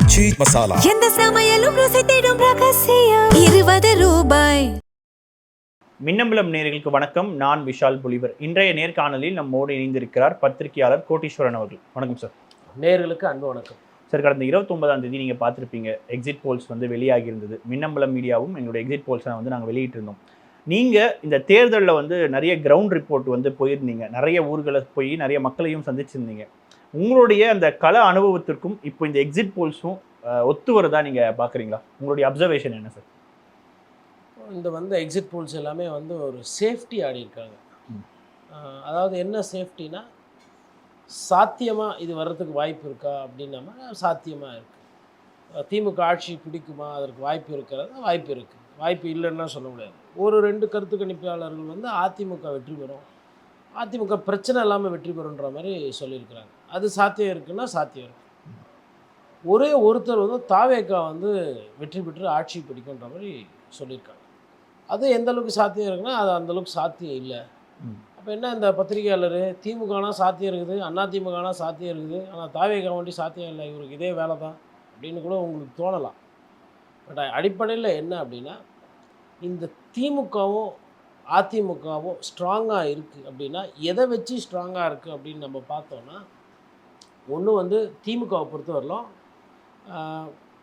ஆச்சி மசாலா. எந்த சமையலும் ருசி தேடும் ரகசியம். 20 ரூபாய். மின்னம்பலம் நேயர்களுக்கு வணக்கம். நான் விஷால் புலிவர். இன்றைய நேர்காணலில் நம்மோடு இணைந்திருக்கிறார் பத்திரிகையாளர் கோட்டீஸ்வரன் அவர்கள். வணக்கம் சார். நேயர்களுக்கு அன்பு வணக்கம் சார். கடந்த 29ஆம் தேதி நீங்கள் பார்த்துருப்பீங்க, எக்ஸிட் போல்ஸ் வெளியாகி இருந்தது. மின்னம்பலம் மீடியாவும் எங்களுடைய எக்ஸிட் போல்ஸை நாங்கள் வெளியிட்டிருந்தோம். நீங்கள் இந்த தேர்தலில் நிறைய கிரவுண்ட் ரிப்போர்ட் போயிருந்தீங்க, நிறைய ஊர்களை போய் நிறைய மக்களையும் சந்திச்சிருந்தீங்க. உங்களுடைய அந்த கள அனுபவத்திற்கும் இப்போ இந்த எக்ஸிட் போல்ஸும் ஒத்து வருதா நீங்கள் பார்க்குறீங்களா? உங்களுடைய அப்சர்வேஷன் என்ன சார்? இந்த எக்ஸிட் போல்ஸ் எல்லாமே ஒரு சேஃப்டி ஆடி இருக்காங்க. அதாவது என்ன சேஃப்டினா, சாத்தியமாக இது வர்றதுக்கு வாய்ப்பு இருக்கா அப்படின்னாம சாத்தியமாக இருக்குது. திமுக ஆட்சி பிடிக்குமா, அதற்கு வாய்ப்பு இருக்கிறது, வாய்ப்பு இருக்குது. வாய்ப்பு இல்லைன்னா சொல்ல முடியாது. ஒரு 2 கருத்து கணிப்பாளர்கள் அதிமுக வெற்றி பெறும், அதிமுக பிரச்சனை இல்லாமல் வெற்றி பெறுன்ற மாதிரி சொல்லியிருக்கிறாங்க. அது சாத்தியம் இருக்குன்னா சாத்தியம் இருக்குது. ஒரே ஒருத்தர் தாவேகா வெற்றி பெற்று ஆட்சி பிடிக்குன்ற மாதிரி சொல்லியிருக்காங்க. அது எந்த அளவுக்கு சாத்தியம் இருக்குன்னா அது அந்தளவுக்கு சாத்தியம் இல்லை. அப்போ என்ன, இந்த பத்திரிகையாளர் திமுகனா சாத்தியம் இருக்குது, அதிமுகனா சாத்தியம் இருக்குது, ஆனால் தாவேகா வண்டி சாத்தியம் இல்லை, இவருக்கு இதே வேலை தான் அப்படின்னு கூட உங்களுக்கு தோணலாம். பட் அடிப்படையில் என்ன அப்படின்னா, இந்த திமுகவும் அதிமுகவும் ஸ்ட்ராங்காக இருக்குது அப்படின்னா எதை வச்சு ஸ்ட்ராங்காக இருக்குது அப்படின்னு நம்ம பார்த்தோன்னா, ஒன்று திமுகவை பொறுத்த வரலாம்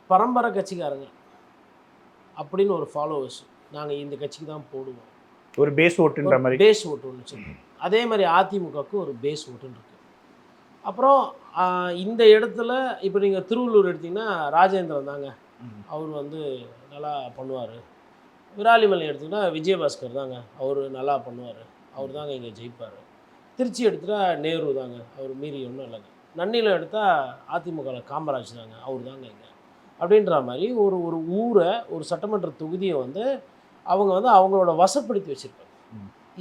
பரம்பரை கட்சிக்காரங்க அப்படின்னு ஒரு ஃபாலோவர்ஸ், நாங்கள் இந்த கட்சிக்கு தான் போடுவோம், ஒரு பேஸ் ஓட்டுன்ற மாதிரி பேஸ் ஓட்டு ஒன்று சொல்லுவோம். அதே மாதிரி அதிமுகவுக்கு ஒரு பேஸ் ஓட்டுன்னு இருக்குது. அப்புறம் இந்த இடத்துல இப்போ நீங்கள் திருவள்ளூர் எடுத்திங்கன்னா ராஜேந்திரன் தாங்க, அவர் நல்லா பண்ணுவார். விராலிமலை எடுத்திங்கன்னா விஜயபாஸ்கர் தாங்க, அவர் நல்லா பண்ணுவார், அவர் தாங்க இங்கே ஜெயிப்பார். திருச்சி எடுத்துட்டால் நேரு தாங்க, அவர் மீறி ஒன்றும் இல்லைங்க. நன்னியில் எடுத்தால் அதிமுகவில் காமராஜ் தாங்க, அவர் தாங்க இங்கே அப்படின்ற மாதிரி ஒரு ஒரு ஊரை, ஒரு சட்டமன்ற தொகுதியை அவங்க அவங்களோட வசப்படுத்தி வச்சுருக்காங்க.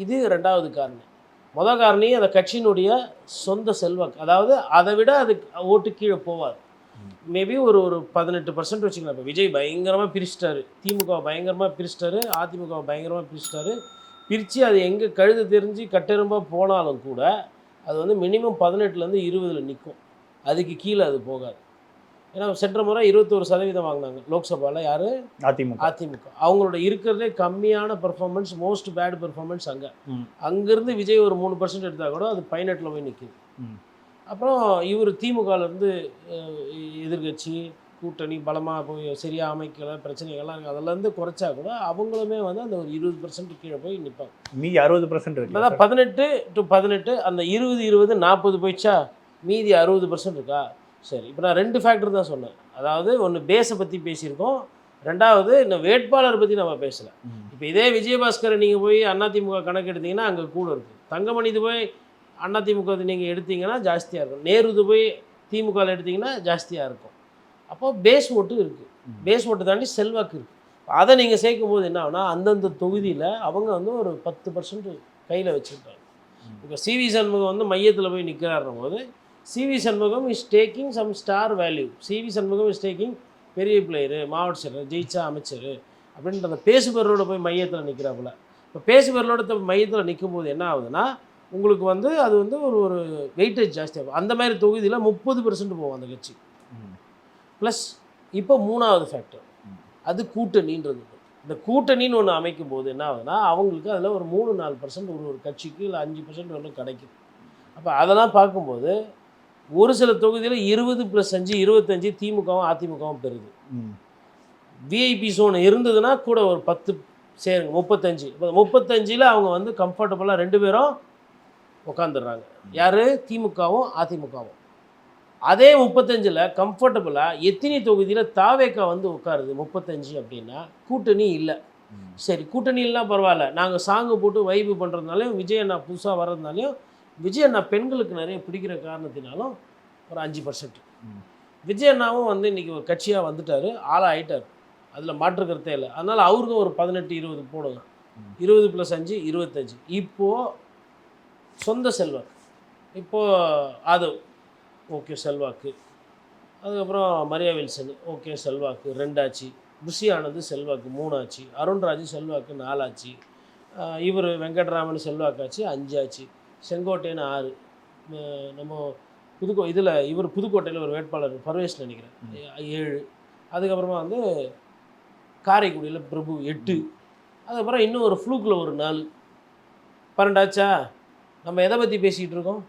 இது 2வது காரணம். மொதல் காரணி அந்த கட்சியினுடைய சொந்த செல்வாக்கு, அதாவது அதை விட அது ஓட்டு கீழே போவார். மேபி ஒரு 18% வச்சுக்கலாம். இப்போ விஜய் பயங்கரமாக பிரிச்சிட்டாரு, திமுக பயங்கரமாக பிரிச்சிட்டாரு, அதிமுக பயங்கரமாக பிரிச்சிட்டாரு. பிரித்து அது எங்கே கழுது தெரிஞ்சு கட்டெரும்பாக போனாலும் கூட அது மினிமம் 18லேருந்து 20 நிற்கும், அதுக்கு கீழே அது போகாது. ஏன்னா சென்ற முறை 21% வாங்கினாங்க லோக்சபாவில். யார்? அதிமுக. அவங்களோட இருக்கிறதே கம்மியான பெர்ஃபார்மன்ஸ், மோஸ்ட் பேட் பெர்ஃபார்மன்ஸ் அங்கே. அங்கேருந்து விஜய் ஒரு 3% எடுத்தால் கூட அது 18ல் போய் நிற்கிது. அப்புறம் இவர் திமுகலேருந்து எதிர்கட்சி கூட்டணி பலமாக போய் சரியாக அமைக்கலை, பிரச்சனைகள்லாம் இருக்குது, அதிலேருந்து குறைச்சா கூட அவங்களுமே அந்த ஒரு 20% கீழே போய் நிற்பாங்க. மீதி 60% இருக்குது. அதான் 18 to 18, அந்த 20 40 போயிடுச்சா, மீதி 60% இருக்கா? சரி, இப்போ நான் 2 ஃபேக்டர் தான் சொன்னேன். அதாவது ஒன்று பேஸை பற்றி பேசியிருக்கோம், 2வது இந்த வேட்பாளரை பற்றி நம்ம பேசலை. இப்போ இதே விஜயபாஸ்கரை நீங்கள் போய் அதிமுக கணக்கு எடுத்திங்கன்னா அங்கே கூட இருக்குது. தங்கமணி இது போய் அதிமுக நீங்கள் எடுத்திங்கன்னா ஜாஸ்தியாக இருக்கும், நேரு இது போய் திமுகவில் எடுத்திங்கன்னா ஜாஸ்தியாக இருக்கும். அப்போது பேஸ் ஓட்டு இருக்குது, பேஸ் ஓட்டு தாண்டி செல்வாக்கு இருக்குது. அதை நீங்கள் சேர்க்கும் போது என்ன ஆகுனா, அந்தந்த தொகுதியில் அவங்க ஒரு 10% கையில் வச்சுருக்காங்க. இப்போ சிவி சண்முகம் மையத்தில் போய் நிற்கிறாருன்ற போது, C V Shanmugam is taking some star value, C V Shanmugam is taking பெரிய பிளேயரு, மாவட்ட செயலர், ஜெயிச்சா அமைச்சர் அப்படின்ற அந்த பேசுபொருளோட போய் மையத்தில் நிற்கிறாப்புல. இப்போ பேசுபொருளோட மையத்தில் நிற்கும் போது என்ன ஆகுதுன்னா, உங்களுக்கு அது ஒரு வெயிட்டேஜ் ஜாஸ்தியாகும். அந்த மாதிரி தொகுதியில் 30% போகும் அந்த கட்சி. ப்ளஸ் இப்போ 3வது ஃபேக்டர், அது கூட்டணின்றது. இந்த கூட்டணின்னு ஒன்று அமைக்கும் போது என்ன ஆகுதுன்னா, அவங்களுக்கு அதில் ஒரு 3-4% ஒரு கட்சிக்கு இல்லை 5% ஒன்று கிடைக்குது. அப்போ அதெல்லாம் பார்க்கும்போது ஒரு சில தொகுதியில் 20+5 25 திமுகவும் அதிமுகவும் பெறுது. விஐபி சோன் இருந்ததுன்னா கூட ஒரு 10 சேருங்க, 35. இப்போ 35ல் அவங்க கம்ஃபர்டபுளாக 2 பேரும் உட்காந்துடுறாங்க. யார்? திமுகவும் அதிமுகவும். அதே 35ல் கம்ஃபர்டபுளாக எத்தனை தொகுதியில் தாவேகா உட்காருது 35 அப்படின்னா, கூட்டணி இல்லை. சரி, கூட்டணி இல்லைனா பரவாயில்ல, நாங்கள் சாங்கு போட்டு வைப்பு பண்ணுறதுனாலையும், விஜய் அண்ணா புதுசாக வர்றதுனாலையும், விஜய் அண்ணா பெண்களுக்கு நிறைய பிடிக்கிற காரணத்தினாலும் ஒரு 5%. விஜய் அண்ணாவும் இன்றைக்கி ஒரு கட்சியாக வந்துட்டார், ஆளாக ஆகிட்டார், அதில் மாற்றுக்கிறதே இல்லை. அதனால் அவருக்கும் ஒரு 18-20 போடுங்க. 20+5 25. இப்போது சொந்த செல்வாக்கு, இப்போது ஆதவ் ஓகே செல்வாக்கு, அதுக்கப்புறம் மரியா வில்சன் ஓகே செல்வாக்கு 2 ஆச்சு, புஷி ஆனது செல்வாக்கு 3 ஆச்சு, அருண்ராஜ் செல்வாக்கு 4 ஆச்சு, இவர் வெங்கட்ராமன் செல்வாக்காச்சு 5 ஆச்சு, செங்கோட்டையன் 6, நம்ம இதில் இவர் புதுக்கோட்டையில் ஒரு வேட்பாளர் பர்வேஸ் நினைக்கிறேன் 7, அதுக்கப்புறமா வந்து காரைக்குடியில் பிரபு 8, அதுக்கப்புறம் இன்னும் ஒரு ஃப்ளூக்கில் ஒரு 4, 12 ஆச்சா? நம்ம எதை பற்றி பேசிகிட்டு இருக்கோம்?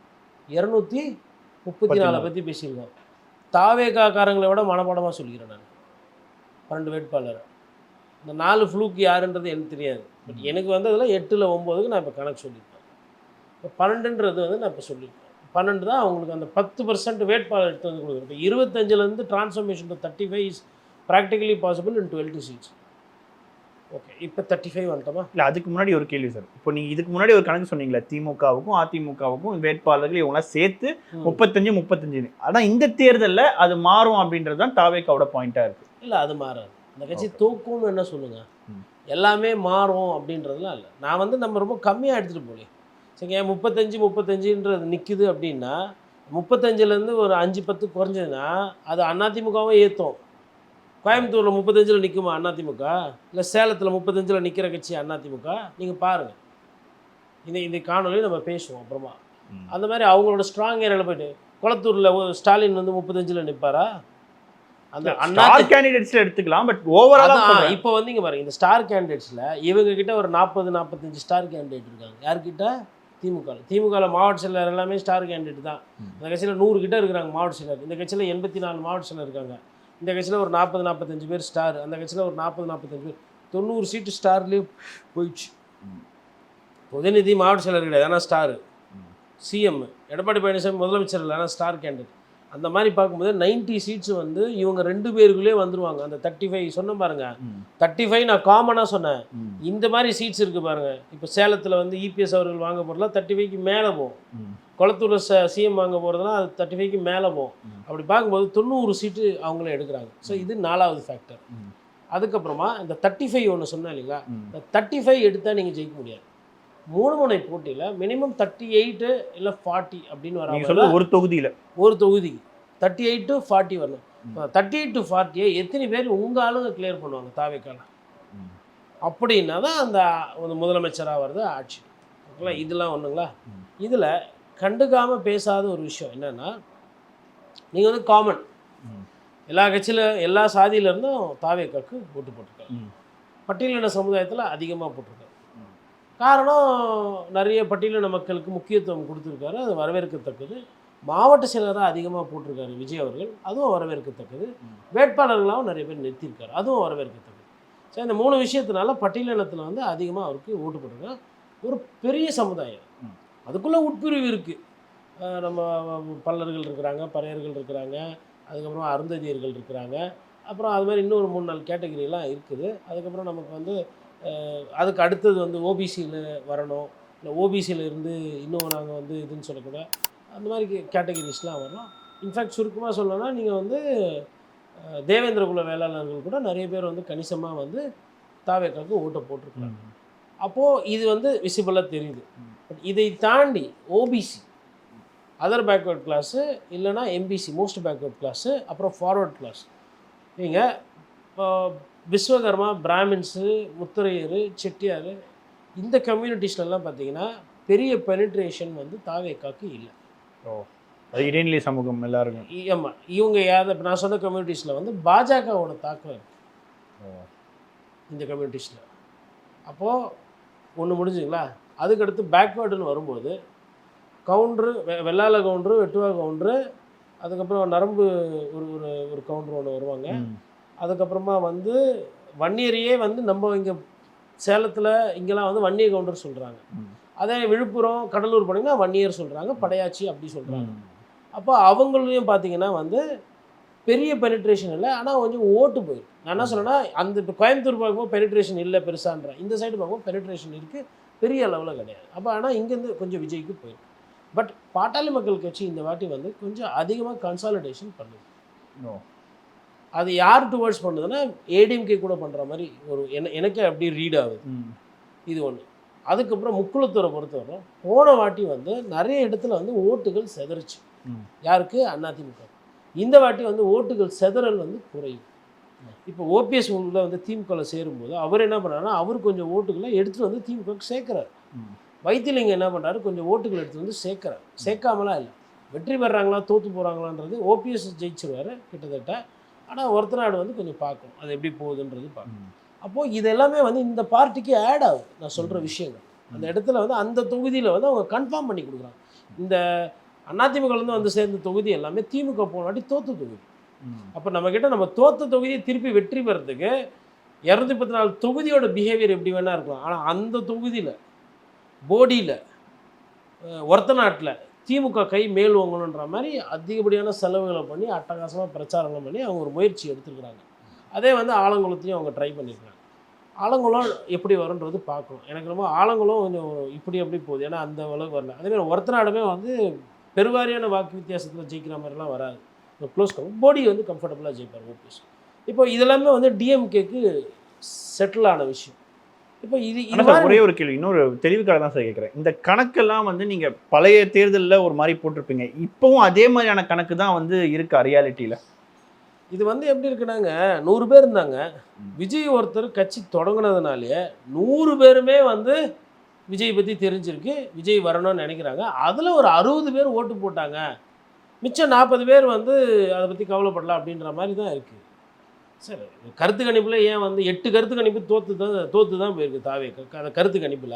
234 பற்றி பேசியிருக்கோம். தாவேகாக்காரங்களை விட மனப்பாடமாக சொல்லிக்கிறேன் நான் 12 வேட்பாளர். இந்த 4 ஃப்ளூக் யாருன்றது எனக்கு தெரியாது. பட் எனக்கு வந்ததில் 8ல் 9க்கு நான் இப்போ கணக்கு சொல்லியிருப்பேன். இப்போ 12ன்றது வந்து நான் இப்போ சொல்லியிருப்பேன். 12 தான் அவங்களுக்கு அந்த 10% வேட்பாளர் எடுத்து வந்து கொடுக்குறேன். இப்போ 25லேருந்து transformation to 35 is practically possible in 12 seats. Okay, இப்போ 35 வந்துட்டோமா? இல்லை, அதுக்கு முன்னாடி ஒரு கேள்வி சார். இப்போ நீங்கள் இதுக்கு முன்னாடி ஒரு கணக்கு சொன்னீங்களா, திமுகவுக்கும் அதிமுகவுக்கும் வேட்பாளர்கள் இவங்களாம் சேர்த்து 35. ஆனால் இந்த தேர்தலில் அது மாறும் அப்படின்றது தான் தாவேக்காவோட பாயிண்ட்டாக இருக்குது. இல்லை, அது மாறாது. அந்த கட்சி தோக்கும்னு என்ன சொல்லுங்கள்? எல்லாமே மாறும் அப்படின்றதுலாம் இல்லை. நான் வந்து நம்ம ரொம்ப கம்மியாக எடுத்துகிட்டு போகலையே. சரிங்க, 35 நிற்குது அப்படின்னா 35லேருந்து ஒரு 5-10 குறைஞ்சதுன்னா அது அதிமுகவும் ஏற்றும். கோயம்புத்தூரில் 35ல் நிற்குமா அதிமுக? இல்லை சேலத்தில் 35ல் நிற்கிற கட்சி அதிமுக? நீங்கள் பாருங்கள். இந்த காணொலி நம்ம பேசுவோம் அப்புறமா. அந்த மாதிரி அவங்களோட ஸ்ட்ராங் ஏரியாவில் போய்ட்டு குளத்தூரில் ஸ்டாலின் வந்து 35ல் நிற்பாரா? அந்த ஸ்டார் கேண்டிடேட்ஸ்ல எடுத்துக்கலாம். பட் ஓவராலா இப்போ வந்து இங்கே பாருங்க, இந்த ஸ்டார் கேண்டிடேட்ஸில் இவங்க கிட்ட ஒரு 40-45 ஸ்டார் கேண்டிடேட் இருக்காங்க. யார்கிட்ட? திமுகவில் மாவட்ட செயலர் எல்லாமே ஸ்டார் கேண்டிடேட் தான். இந்த கட்சியில் 100 கிட்ட இருக்கிறாங்க மாவட்ட செயலர். இந்த கட்சியில் 84 மாவட்ட செயலர் இருக்காங்க. இந்த கட்சியில் ஒரு 40-45 பேர் ஸ்டார். அந்த கட்சியில் ஒரு 40-45 பேர். 90 சீட்டு ஸ்டார்லேயே போயிடுச்சு. உதயநிதி மாவட்ட செயலர் கிடையாது, ஆனால் ஸ்டாரு. சிஎம் எடப்பாடி பழனிசாமி முதலமைச்சர் இல்லை, ஆனால் ஸ்டார் கேண்டிடேட். அந்த மாதிரி பார்க்கும்போது 90 சீட்ஸ் வந்து இவங்க 2 பேருக்குள்ளே வந்துருவாங்க. அந்த 35 சொன்ன பாருங்க, 35 நான் காமனாக சொன்னேன். இந்த மாதிரி சீட்ஸ் இருக்குது பாருங்கள். இப்போ சேலத்தில் வந்து இபிஎஸ் அவர்கள் வாங்க போகிறதுலாம் 35க்கு மேலே போகும். குளத்தூரில் சிஎம் வாங்க போகிறதுனா அது 35க்கு மேலே போகும். அப்படி பார்க்கும்போது 90 சீட்டு அவங்களே எடுக்கிறாங்க. ஸோ இது 4வது ஃபேக்டர். அதுக்கப்புறமா இந்த 35 ஒன்று சொன்னேன் இல்லைங்களா, இந்த 35 எடுத்தால் நீங்கள் ஜெயிக்க முடியாது. 3 முனை போட்டியில் மினிமம் 38 இல்லை 40 அப்படின்னு வர ஒரு தொகுதிக்கு 38 to 40 வரணும். 38 to 40 எத்தனை பேர் உங்கள் ஆளுங்க கிளியர் பண்ணுவாங்க தாவேக்கால? அப்படின்னா தான் அந்த முதலமைச்சராக வருது ஆட்சி. ஓகேங்களா? இதெல்லாம் ஒன்றுங்களா? இதில் கண்டுக்காமல் பேசாத ஒரு விஷயம் என்னென்னா, நீங்கள் வந்து காமன் எல்லா கட்சியில் எல்லா சாதியிலேருந்தும் தாவேக்காக்கு ஓட்டு போட்டிருக்காங்க. பட்டியலின சமுதாயத்தில் அதிகமாக போட்டிருக்காங்க. காரணம், நிறைய பட்டியலின மக்களுக்கு முக்கியத்துவம் கொடுத்துருக்காரு, அது வரவேற்கத்தக்கது. மாவட்ட செயலராக அதிகமாக போட்டிருக்காரு விஜய் அவர்கள், அதுவும் வரவேற்கத்தக்கது. வேட்பாளர்களாகவும் நிறைய பேர் நிறுத்தியிருக்காரு, அதுவும் வரவேற்கத்தக்கது. ஸோ இந்த 3 விஷயத்தினால பட்டியலினத்தில் வந்து அதிகமாக அவருக்கு ஓட்டு போட்டிருக்காங்க. ஒரு பெரிய சமுதாயம், அதுக்குள்ளே உட்பிரிவு இருக்குது. நம்ம பல்லர்கள் இருக்கிறாங்க, பறையர்கள் இருக்கிறாங்க, அதுக்கப்புறம் அருந்ததியர்கள் இருக்கிறாங்க, அப்புறம் அது மாதிரி இன்னொரு 3-4 கேட்டகரியெலாம் இருக்குது. அதுக்கப்புறம் நமக்கு வந்து அதுக்கு அடுத்தது வந்து ஓபிசியில் வரணும், இல்லை ஓபிசியில் இருந்து இன்னும் நாங்கள் வந்து இதுன்னு சொல்லக்கூட அந்த மாதிரி கேட்டகரிஸ்லாம் வரணும். இன்ஃபேக்ட் சுருக்கமாக சொல்லணும்னா நீங்கள் வந்து தேவேந்திர குல வேளாளர்கள் கூட நிறைய பேர் வந்து கணிசமாக வந்து தாவேக்காவுக்கு ஓட்டை போட்டிருக்காங்க. அப்போது இது வந்து விசிபிளாக தெரியுது. பட் இதை தாண்டி ஓபிசி, அதர் பேக்வர்ட் கிளாஸு, இல்லைனா எம்பிசி மோஸ்ட் பேக்வர்ட் கிளாஸு, அப்புறம் ஃபார்வர்ட் கிளாஸ், நீங்கள் விஸ்வகர்மா, பிராமின்ஸு, முத்தரையர், செட்டியார், இந்த கம்யூனிட்டிஸ்லாம் பார்த்தீங்கன்னா பெரிய பெனிட்ரேஷன் வந்து தாவேக்காக்கு இல்லை. அது இடைநிலை சமூகம் எல்லாருக்கும். ஆமாம், இவங்க இப்போ நான் சொன்ன கம்யூனிட்டிஸில் வந்து பாஜகவோட தாக்கம் இருக்குது இந்த கம்யூனிட்டிஸில். அப்போது ஒன்று முடிஞ்சுங்களா? அதுக்கடுத்து பேக்வேர்டுன்னு வரும்போது கவுண்ட்ரு, வெள்ளாள கவுண்ட்ரு, வெட்டுவா கவுண்ட்ரு, அதுக்கப்புறம் நரம்பு ஒரு கவுண்ட்ரு ஒன்று வருவாங்க. அதுக்கப்புறமா வந்து வன்னியரையே வந்து நம்ம இங்கே சேலத்தில் இங்கெல்லாம் வந்து வன்னியர் கவுண்டர் சொல்கிறாங்க. அதே விழுப்புரம், கடலூர் போனீங்கன்னா வன்னியர் சொல்கிறாங்க, படையாச்சி அப்படி சொல்கிறாங்க. அப்போ அவங்களையும் பார்த்தீங்கன்னா வந்து பெரிய பெனிட்ரேஷன் இல்லை, ஆனால் கொஞ்சம் ஓட்டு போயிருக்கு. நான் என்ன சொல்கிறேன்னா, அந்த இப்போ கோயம்புத்தூர் பார்க்கும்போது பெனிட்ரேஷன் இல்லை பெருசான்றேன், இந்த சைடு பார்க்கும்போது பெனிட்ரேஷன் இருக்குது, பெரிய அளவில் கிடையாது. அப்போ ஆனால் இங்கேருந்து கொஞ்சம் விஜய்க்கு போயிருக்கு. பட் பாட்டாளி மக்கள் கட்சி இந்த வாட்டி வந்து கொஞ்சம் அதிகமாக கன்சாலிடேஷன் பண்ணுது. அது யார் டுவர்ட்ஸ் பண்ணுதுன்னா ஏடிஎம்கே கூட பண்ணுற மாதிரி ஒரு எனக்கே அப்படி ரீட் ஆகுது. இது ஒன்று. அதுக்கப்புறம் முக்குளத்தூரை பொறுத்தவரை போன வாட்டி வந்து நிறைய இடத்துல வந்து ஓட்டுகள் செதறிச்சு. யாருக்கு? அதிமுக. இந்த வாட்டி வந்து ஓட்டுகள் செதறல் வந்து குறையும். இப்போ ஓபிஎஸ் உள்ள வந்து திமுகவில் சேரும்போது அவர் என்ன பண்ணுறாருன்னா, அவர் கொஞ்சம் ஓட்டுகளை எடுத்துகிட்டு வந்து திமுகவுக்கு சேர்க்குறாரு. வைத்திலிங்கம் என்ன பண்ணுறாரு, கொஞ்சம் ஓட்டுகள் எடுத்து வந்து சேர்க்குறாரு. சேர்க்காமலாம் இல்லை, வெற்றி பெறாங்களா தோற்று போகிறாங்களான்றது ஓபிஎஸ் ஜெயிச்சிருவார் கிட்டத்தட்ட. ஆனால் ஒருத்தநாடு வந்து கொஞ்சம் பார்க்கணும் அது எப்படி போகுதுன்றது பார்க்கணும். அப்போது இது எல்லாமே வந்து இந்த பார்ட்டிக்கு ஆட் ஆகுது. நான் சொல்கிற விஷயங்கள் அந்த இடத்துல வந்து அந்த தொகுதியில் வந்து அவங்க கன்ஃபார்ம் பண்ணி கொடுக்குறாங்க. இந்த அதிமுகலேருந்து வந்து சேர்ந்த தொகுதி எல்லாமே திமுக போனாட்டி தோற்ற தொகுதி. அப்போ நம்மக்கிட்ட நம்ம தோற்ற தொகுதியை திருப்பி வெற்றி பெறத்துக்கு 214 தொகுதியோட பிஹேவியர் எப்படி வேணா இருக்கலாம். ஆனால் அந்த தொகுதியில் போடியில் ஒரத்தநாட்டில் திமுக கை மேல் வாங்கணுன்ற மாதிரி அதிகப்படியான செலவுகளை பண்ணி அட்டகாசமாக பிரச்சாரங்கள் பண்ணி அவங்க ஒரு முயற்சி எடுத்துருக்குறாங்க. அதே வந்து ஆலங்குளத்தையும் அவங்க ட்ரை பண்ணியிருக்காங்க. ஆலங்குளம் எப்படி வரும்ன்றது பார்க்கணும். எனக்கு ரொம்ப ஆலங்குளம் கொஞ்சம் இப்படி எப்படி போகுது, ஏன்னா அந்த அளவுக்கு வரல. அதேமாதிரி ஒரத்தநாடுமே வந்து பெருவாரியான வாக்கு வித்தியாசத்தில் ஜெயிக்கிற மாதிரிலாம் வராது. க்ளோஸ் போடி வந்து கம்ஃபர்டபுளாக ஜெயிப்பார் ஓபிஎஸ். இப்போ இதெல்லாமே வந்து டிஎம்கேக்கு செட்டில் ஆன விஷயம். இப்போ இது ஒரே ஒரு கேள்வி, இன்னொரு தெளிவுக்காக தான் சார் கேட்குறேன். இந்த கணக்கெல்லாம் வந்து நீங்கள் பழைய தேர்தலில் ஒரு மாதிரி போட்டிருப்பீங்க, இப்போவும் அதே மாதிரியான கணக்கு தான் வந்து இருக்கா ரியாலிட்டியில்? இது வந்து எப்படி இருக்குன்னாங்க, 100 பேர் இருந்தாங்க. விஜய் ஒருத்தர் கட்சி தொடங்கினதுனாலே 100 பேருமே வந்து விஜய் பற்றி தெரிஞ்சிருக்கு, விஜய் வரணும்னு நினைக்கிறாங்க. அதில் ஒரு 60 பேர் ஓட்டு போட்டாங்க, மிச்சம் 40 பேர் வந்து அதை பற்றி கவலைப்படலாம் அப்படின்ற மாதிரி தான் இருக்குது. சரி, கருத்து கணிப்பில் ஏன் வந்து 8 கருத்து கணிப்பு தோற்று தான் போயிருக்கு தாவே அந்த கருத்து கணிப்பில்.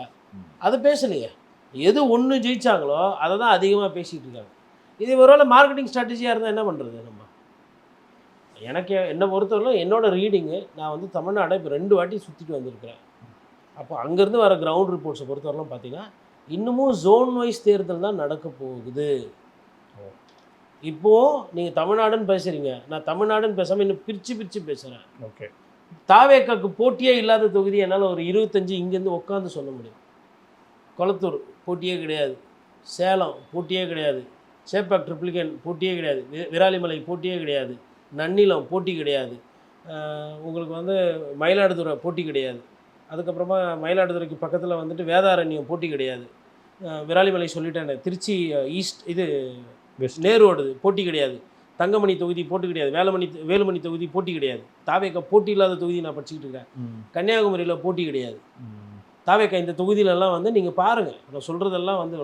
அதை பேசலையே, எது ஒன்று ஜெயிச்சாங்களோ அதை தான் அதிகமாக பேசிகிட்டு இருக்காங்க. இது ஒருவேளை மார்க்கெட்டிங் ஸ்ட்ராட்டஜியாக இருந்தால் என்ன பண்ணுறது? நம்ம எனக்கு என்னை பொறுத்தவரை என்னோட ரீடிங்கு, நான் வந்து தமிழ்நாடை இப்போ 2 வாட்டி சுற்றிட்டு வந்திருக்கிறேன். அப்போ அங்கேருந்து வர கிரவுண்ட் ரிப்போர்ட்ஸை பொறுத்தவரைலாம் பார்த்தீங்கன்னா இன்னமும் ஜோன் வைஸ் தேர்தல் தான் நடக்க போகுது. இப்போது நீங்கள் தமிழ்நாடுன்னு பேசுகிறீங்க, நான் தமிழ்நாடுன்னு பேசாமல் இன்னும் பிரித்து பேசுகிறேன். ஓகே, தாவேக்காக்கு போட்டியே இல்லாத தொகுதி என்னால் ஒரு 25 இங்கேருந்து உட்காந்து சொல்ல முடியும். கொளத்தூர் போட்டியே கிடையாது, சேலம் போட்டியே கிடையாது, சேப்பாக் ட்ரிப்ளிகன் போட்டியே கிடையாது, விராலிமலை போட்டியே கிடையாது, நன்னிலம் போட்டி கிடையாது, உங்களுக்கு வந்து மயிலாடுதுறை போட்டி கிடையாது, அதுக்கப்புறமா மயிலாடுதுறைக்கு பக்கத்தில் வந்துட்டு வேதாரண்யம் போட்டி கிடையாது, விராலிமலை சொல்லிட்டேன், திருச்சி ஈஸ்ட் இது நேரோடு போட்டி கிடையாது, தங்கமணி தொகுதி போட்டி கிடையாது, வேலுமணி தொகுதி போட்டி கிடையாது, தாவேக்கா போட்டி இல்லாத தொகுதி நான் படிச்சுக்கிட்டு இருக்கேன். கன்னியாகுமரியில் போட்டி கிடையாது. தாவேக்கா இந்த தொகுதியிலலாம் வந்து நீங்கள் பாருங்கள், நான் சொல்கிறதெல்லாம் வந்து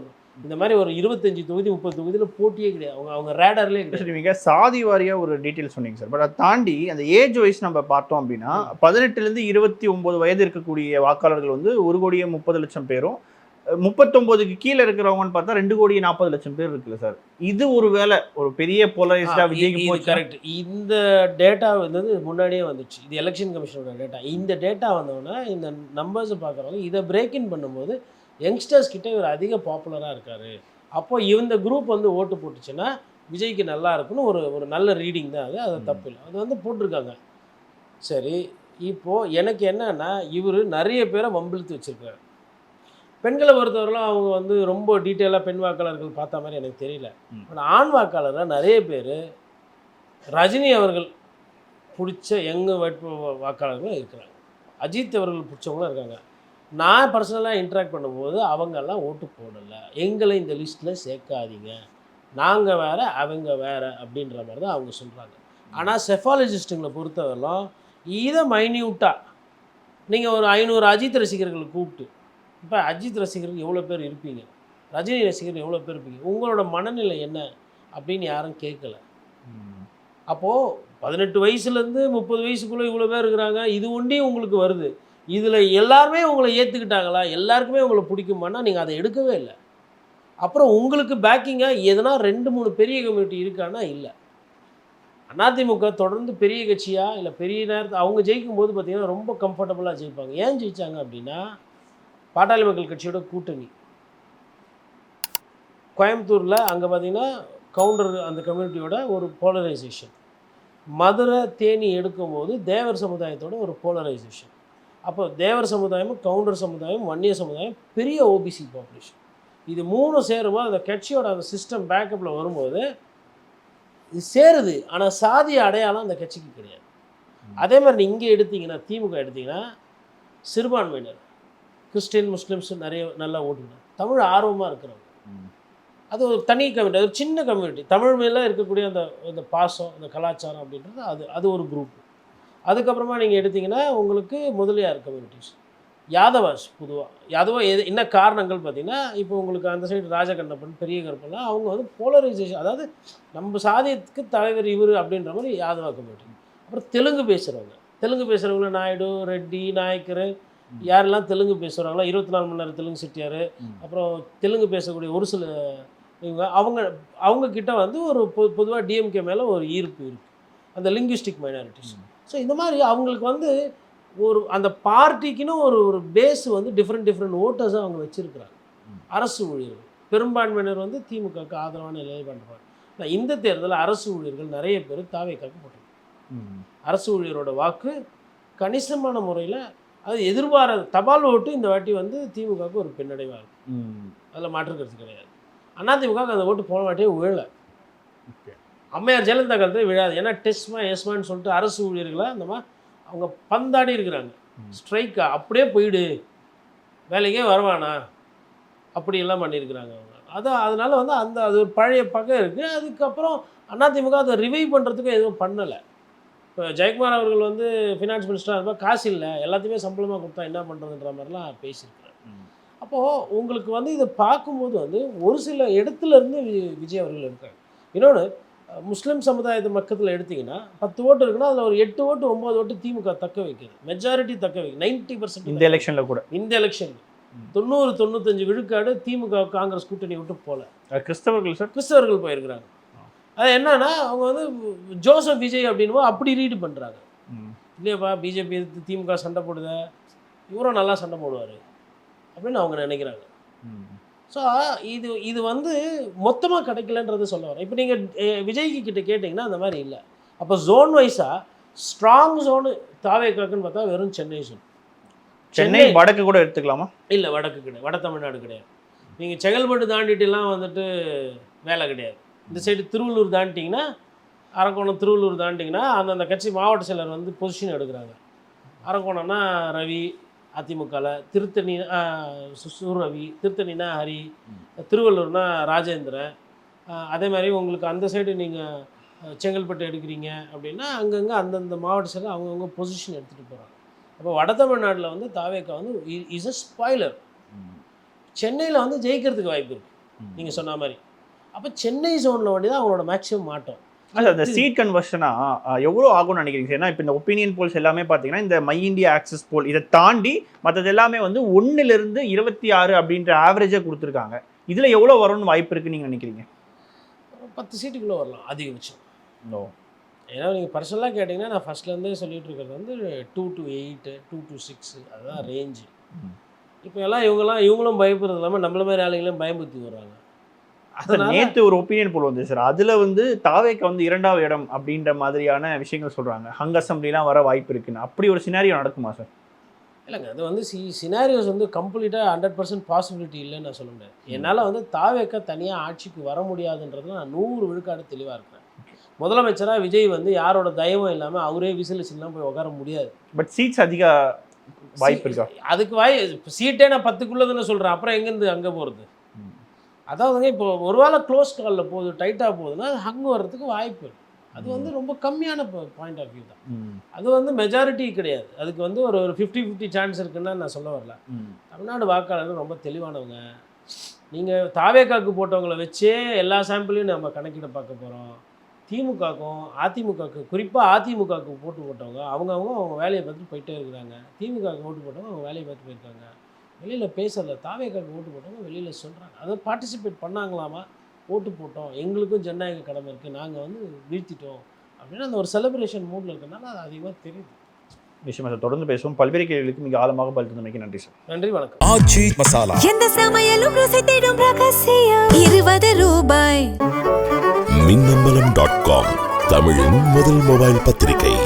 இந்த மாதிரி ஒரு 25 தொகுதி 30 தொகுதியில் போட்டியே கிடையாது. அவங்க ரேடர்லேயே கிடையாது. நீங்கள் சாதி வாரியாக ஒரு டீட்டெயில் சொன்னீங்க சார். பட் அதை தாண்டி அந்த ஏஜ் வைஸ் நம்ம பார்த்தோம் அப்படின்னா 18லேருந்து 29 வயது இருக்கக்கூடிய வாக்காளர்கள் வந்து 1,30,00,000 பேரும், 39க்கு கீழே இருக்கிறவங்கன்னு பார்த்தா 2,40,00,000 பேர் இருக்குல்ல சார். இது ஒரு வேலை ஒரு பெரிய போலரைஸ்டாக விஜய்க்கு போச்சு. கரெக்ட். இந்த டேட்டா வந்து முன்னாடியே வந்துச்சு, இது எலெக்ஷன் கமிஷனோட டேட்டா. இந்த டேட்டா வந்தோன்னா இந்த நம்பர்ஸை பார்க்குறவங்க இதை பிரேக் இன் பண்ணும்போது யங்ஸ்டர்ஸ் கிட்டே இவர் அதிக பாப்புலராக இருக்கார். அப்போ இந்த குரூப் வந்து ஓட்டு போட்டுச்சுன்னா விஜய்க்கு நல்லா இருக்குன்னு ஒரு நல்ல ரீடிங் தான் அது. அது தப்பு இல்லை, அது வந்து போட்டிருக்காங்க. சரி, இப்போது எனக்கு என்னன்னா இவர் நிறைய பேரை வம்பிழுத்து வச்சுருக்காரு. பெண்களை பொறுத்தவரைலாம் அவங்க வந்து ரொம்ப டீட்டெயிலாக பெண் வாக்காளர்கள் பார்த்த மாதிரி எனக்கு தெரியல. ஆனால் ஆண் வாக்காளர்கள் நிறைய பேர் ரஜினி அவர்கள் பிடிச்ச வாக்காளர்களும் இருக்கிறாங்க, அஜித் அவர்கள் பிடிச்சவங்களும் இருக்காங்க. நான் பர்சனலாக இன்ட்ராக்ட் பண்ணும்போது அவங்கெல்லாம் ஓட்டு போடலை, எங்களை இந்த லிஸ்ட்டில் சேர்க்காதீங்க, நாங்கள் வேறு அவங்க வேறு அப்படின்ற மாதிரி தான் அவங்க சொல்கிறாங்க. ஆனால் செஃபாலஜிஸ்ட்டுங்களை பொறுத்தவரைலாம் இதை மைன்யூட்டாக நீங்கள் ஒரு 500 அஜித் ரசிகர்களை கூப்பிட்டு, இப்போ அஜித் ரசிகர்கள் எவ்வளோ பேர் இருப்பீங்க, ரஜினி ரசிகர்கள் எவ்வளோ பேர் இருப்பீங்க, உங்களோட மனநிலை என்ன அப்படின்னு யாரும் கேட்கல. அப்போது 18 வயசுலேருந்து 30 வயசுக்குள்ளே இவ்வளோ பேர் இருக்கிறாங்க, இது ஒன்றே உங்களுக்கு வருது. இதில் எல்லாருமே உங்களை ஏற்றுக்கிட்டாங்களா, எல்லாருக்குமே உங்களை பிடிக்குமானா நீங்கள் அதை எடுக்கவே இல்லை. அப்புறம் உங்களுக்கு பேக்கிங்காக எதனா 2-3 பெரிய கம்யூனிட்டி இருக்கான்னா இல்லை. அதிமுக தொடர்ந்து பெரிய கட்சியாக இல்லை பெரிய நேரத்தில் அவங்க ஜெயிக்கும் போது பார்த்திங்கன்னா ரொம்ப கம்ஃபர்டபுளாக ஜெயிப்பாங்க. ஏன் ஜெயித்தாங்க அப்படின்னா பாட்டாளி மக்கள் கட்சியோட கூட்டணி. கோயம்புத்தூரில் அங்கே பார்த்திங்கன்னா கவுண்டர் அந்த கம்யூனிட்டியோட ஒரு போலரைசேஷன். மதுரை தேனி எடுக்கும்போது தேவர் சமுதாயத்தோட ஒரு போலரைசேஷன். அப்போ தேவர் சமுதாயமும் கவுண்டர் சமுதாயம் வன்னிய சமுதாயம் பெரிய ஓபிசி பாப்புலேஷன். இது 3 சேரும்போது அந்த கட்சியோட அந்த சிஸ்டம் பேக்கப்பில் வரும்போது இது சேருது. ஆனால் சாதிய அடையாளம் அந்த கட்சிக்கு கிடையாது. அதே மாதிரி இங்கே எடுத்திங்கன்னா திமுக எடுத்திங்கன்னா சிறுபான்மையினர் கிறிஸ்டின் முஸ்லீம்ஸ் நிறைய நல்லா ஓட்டுங்க, தமிழ் ஆர்வமாக இருக்கிறவங்க, அது ஒரு தனி கம்யூனிட்டி, அது ஒரு சின்ன கம்யூனிட்டி. தமிழ் மேலே இருக்கக்கூடிய அந்த பாசம் அந்த கலாச்சாரம் அப்படின்றது அது ஒரு குரூப். அதுக்கப்புறமா நீங்கள் எடுத்திங்கன்னா உங்களுக்கு முதலியார் கம்யூனிட்டிஸ், யாதவாஸ் பொதுவாக யாதவா என்ன காரணங்கள் பார்த்தீங்கன்னா, இப்போ உங்களுக்கு அந்த சைடு ராஜகண்ணப்பன், பெரிய கருப்பெல்லாம் அவங்க வந்து போலரைசேஷன், அதாவது நம்ம சாதியத்துக்கு தலைவர் இவர் அப்படின்ற மாதிரி யாதவா கம்யூனிட்டி. அப்புறம் தெலுங்கு பேசுகிறவங்கள நாயுடு, ரெட்டி, நாயக்கர், யாரெல்லாம் தெலுங்கு பேசுகிறாங்களோ 24 மணி நேரம் தெலுங்கு செட்டியார், அப்புறம் தெலுங்கு பேசக்கூடிய ஒரு சில இவங்க அவங்க கிட்ட வந்து ஒரு பொதுவாக டிஎம்கே மேலே ஒரு ஈர்ப்பு இருக்குது, அந்த லிங்குவிஸ்டிக் மைனாரிட்டிஸ். ஸோ இந்த மாதிரி அவங்களுக்கு வந்து ஒரு அந்த பார்ட்டிக்குன்னு ஒரு பேஸ் வந்து டிஃப்ரெண்ட் ஓட்டர்ஸாக அவங்க வச்சுருக்கிறாங்க. அரசு ஊழியர்கள் பெரும்பான்மையினர் வந்து திமுகவுக்கு ஆதரவான நிலையை பண்ணுறாங்க. நான் இந்த தேர்தலில் அரசு ஊழியர்கள் நிறைய பேர் தாவேக்காக்கு போட்டிருக்காங்க. அரசு ஊழியரோட வாக்கு கணிசமான முறையில், அது எதிர்பாராத தபால் ஓட்டு இந்த வாட்டி வந்து திமுகவுக்கு ஒரு பின்னடைவாக இருக்குது. அதில் மாற்றுக்கிறது கிடையாது. அதிமுகவுக்கு அந்த ஓட்டு போன வாட்டியே விழலை. அம்மையார் ஜெயலலிதா காலத்தில் விழாது. ஏன்னா டெஸ்ட்மா எஸ்மான்னு சொல்லிட்டு அரசு ஊழியர்களை அந்த மாதிரி அவங்க பந்தாடி இருக்கிறாங்க. ஸ்ட்ரைக்கா அப்படியே போயிடு, வேலைக்கே வருவானா, அப்படியெல்லாம் பண்ணியிருக்கிறாங்க அவங்க. அதனால வந்து அது ஒரு பழைய பக்கம் இருக்குது. அதுக்கப்புறம் அதிமுக அதை ரிவைவ் பண்ணுறதுக்கும் எதுவும் பண்ணலை. இப்போ ஜெயக்குமார் அவர்கள் வந்து ஃபினான்ஸ் மினிஸ்டராக இருப்பால் காசு இல்லை, எல்லாத்தையுமே சம்பளமாக கொடுத்தா என்ன பண்ணுறதுன்ற மாதிரிலாம் பேசியிருக்கிறார். அப்போது உங்களுக்கு வந்து இதை பார்க்கும்போது வந்து ஒரு சில இடத்துலேருந்து விஜய் அவர்கள் இருக்காங்க. இன்னொன்று, முஸ்லீம் சமுதாயத்து பக்கத்தில் எடுத்திங்கன்னா 10 ஓட்டு இருக்குன்னா அதில் ஒரு 8 ஓட்டு 9 ஓட்டு திமுக தக்க வைக்கிறது, மெஜாரிட்டி தக்க வைக்கிறது. 90% இந்த எலெக்ஷனில் கூட, இந்த எலெக்ஷனில் 90-95 விழுக்காடு திமுக காங்கிரஸ் கூட்டணி விட்டு போகல. கிறிஸ்தவர்கள் போயிருக்கிறாங்க. அது என்னன்னா, அவங்க வந்து ஜோசப் விஜய் அப்படின்னு அப்படி ரீடு பண்ணுறாங்க. இல்லையாப்பா, பிஜேபி எதிர்த்து திமுக சண்டை போடுத, இவரும் நல்லா சண்டை போடுவார் அப்படின்னு அவங்க நினைக்கிறாங்க. ஸோ இது வந்து மொத்தமாக கிடைக்கலன்றது சொல்ல வரேன். இப்போ நீங்கள் விஜய்க்கு கிட்ட கேட்டிங்கன்னா அந்த மாதிரி இல்லை. அப்போ ஜோன் வைஸாக ஸ்ட்ராங் ஜோனு தாவேக்காக்குன்னு பார்த்தா வெறும் சென்னை ஜோன். சென்னை வடக்கு கூட எடுத்துக்கலாமா? இல்லை, வடக்கு கிடையாது, வட தமிழ்நாடு கிடையாது. நீங்கள் செங்கல்பட்டு தாண்டிட்டுலாம் வந்துட்டு வேலை கிடையாது. இந்த சைடு திருவள்ளூர் தாண்டிட்டிங்கன்னா, அரக்கோணம் திருவள்ளூர் தாண்டிங்கன்னா அந்த கட்சி மாவட்ட செயலர் வந்து பொசிஷன் எடுக்கிறாங்க. அரக்கோணம்னா ரவி அதிமுகவில், திருத்தணி ரவி, திருத்தணினா ஹரி, திருவள்ளூர்னா ராஜேந்திரன். அதே மாதிரி உங்களுக்கு அந்த சைடு நீங்கள் செங்கல்பட்டு எடுக்கிறீங்க அப்படின்னா அங்கங்கே அந்தந்த மாவட்ட செயலர் அவங்கவுங்க பொசிஷன் எடுத்துகிட்டு போகிறாங்க. அப்போ வட தமிழ்நாட்டில் வந்து தாவேக்கா வந்து இஸ் அ ஸ்பாய்லர். சென்னையில் வந்து ஜெயிக்கிறதுக்கு வாய்ப்பு இருக்குது நீங்கள் சொன்ன மாதிரி. அப்போ சென்னை ஜோனில் வேண்டி தான் அவங்களோட மேக்ஸிமம் மாட்டோம். அந்த சீட் கன்வர்ஷனா எவ்வளோ ஆகும்னு நினைக்கிறீங்க? ஏன்னா இப்போ இந்த ஒப்பீனியன் போல்ஸ் எல்லாமே பார்த்தீங்கன்னா, இந்த மை இந்தியா ஆக்சஸ் போல் இதை தாண்டி மற்றது எல்லாமே வந்து 1லிருந்து 26 அப்படின்ற ஆவரேஜாக கொடுத்துருக்காங்க. இதில் எவ்வளோ வரும்னு வாய்ப்பு இருக்குன்னு நீங்கள் நினைக்கிறீங்க? 10 சீட்டுக்குள்ளே வரலாம் அதிகபட்சம். ஏன்னா நீங்கள் பர்சனலாக கேட்டிங்கன்னா, நான் ஃபஸ்ட்லேருந்தே சொல்லிட்டு இருக்கிறது வந்து 2 to 8, 2 to 6 அதுதான் ரேஞ்சு. இப்போ இவங்களும் பயப்படுறது இல்லாமல் நம்மள மாதிரி ஆளுங்களையும் பயமுறுத்தி வர்றாங்க. நேற்று ஒரு ஒப்பீனியன் போல் வந்து சார், அதில் வந்து தாவேக்கா வந்து 2வது இடம் அப்படின்ற மாதிரியான விஷயங்கள் சொல்கிறாங்க. ஹங் அசம்பிளிலாம் வர வாய்ப்பு இருக்குன்னு. அப்படி ஒரு சினாரியோ நடக்குமா சார்? இல்லைங்க, அது வந்து சினாரியோஸ் வந்து கம்ப்ளீட்டாக 100% பாசிபிலிட்டி இல்லைன்னு நான் சொல்ல முடியாது. என்னால் வந்து தாவேக்கா தனியாக ஆட்சிக்கு வர முடியாதுன்றதுல நான் 100 விழுக்காடு தெளிவாக இருக்கிறேன். முதலமைச்சராக விஜய் வந்து யாரோட தயவும் இல்லாமல் அவரே விசிலிச்சுலாம் போய் உட்கார முடியாது. பட் சீட்ஸ் அதிக வாய்ப்பு இருக்கா? அதுக்கு சீட்டே நான் 10க்குள்ளதுன்னு சொல்கிறேன். அப்புறம் எங்கேருந்து அங்கே போகிறது? அதாவதுங்க, இப்போ ஒரு வேளை க்ளோஸ் காலில் போகுது, டைட்டாக போகுதுன்னா அது ஹங் வர்றதுக்கு வாய்ப்பு இருக்குது. அது வந்து ரொம்ப கம்மியான பாயிண்ட் ஆஃப் வியூ தான். அது வந்து மெஜாரிட்டி கிடையாது. அதுக்கு வந்து ஒரு 50-50 சான்ஸ் இருக்குன்னு நான் சொல்ல வரல. தமிழ்நாடு வாக்காளர்கள் ரொம்ப தெளிவானவங்க. நீங்கள் தாவேக்காக்கு போட்டவங்களை வச்சே எல்லா சாம்பிளையும் நம்ம கணக்கிட பார்க்க போகிறோம். திமுகவுக்கும் அதிமுகவுக்கு, குறிப்பாக அதிமுகவுக்கு போட்டவங்க அவங்க வேலையை பார்த்துட்டு போயிட்டே இருக்கிறாங்க. திமுகவுக்கு ஓட்டு போட்டவங்க அவங்க வேலையை பார்த்து போயிருக்காங்க. வெளியில் பேசல, தாவேக்காக்கு ஓட்டு போட்டவங்க வெளியில் சொல்கிறாங்க. அதை பார்ட்டிசிபேட் பண்ணாங்களாமா, ஓட்டு போட்டோம், எங்களுக்கும் ஜனநாயக கடமை இருக்குது, நாங்கள் வந்து வீழ்த்திட்டோம் அப்படின்னு அந்த ஒரு செலிப்ரேஷன் மூடில் இருக்கிறதுனால அது அதிகமாக தெரியுது. நிச்சயமா சார், தொடர்ந்து பேசுவோம். பல்வேறு கேள்விகளுக்கு மிக ஆழமாக பதில் தந்தமைக்கு நன்றி சார். நன்றி, வணக்கம். ஆச்சி மசாலா, எந்த சமையலும் ருசி தேடும் ரகசியம். 20 ரூபாய். மின்னம்பலம்.com, தமிழின் முதல் மொபைல் பத்திரிகை.